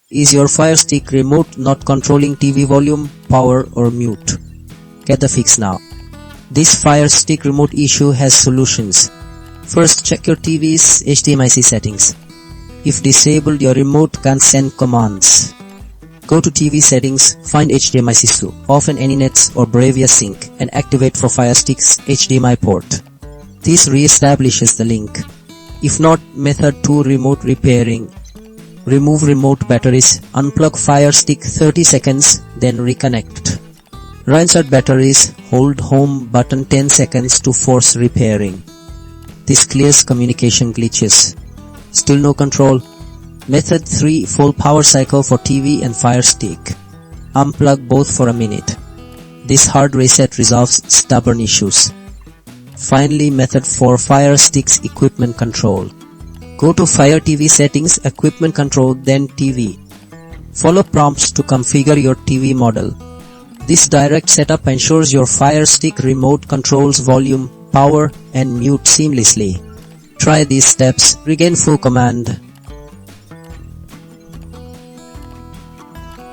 Is your Fire Stick remote not controlling TV volume, power or mute? Get the fix now. This Fire Stick remote issue has solutions. First, check your TV's HDMI-C settings. If disabled, your remote can send commands. Go to TV settings, find HDMI-C switch, open AnyNets or Bravia Sync and activate for Fire Stick's HDMI port. This re-establishes the link. If not, method 2, remote repairing. Remove remote batteries, unplug Fire Stick 30 seconds, then reconnect. Reinsert batteries, hold home button 10 seconds to force repairing. This clears communication glitches. Still no control? Method 3, full power cycle for TV and Fire Stick. Unplug both for a minute. This hard reset resolves stubborn issues. Finally, method 4, Fire Stick's equipment control. Go to Fire TV settings, equipment control, then TV. Follow prompts to configure your TV model. This direct setup ensures your Fire Stick remote controls volume, power and mute seamlessly. Try these steps, regain full command.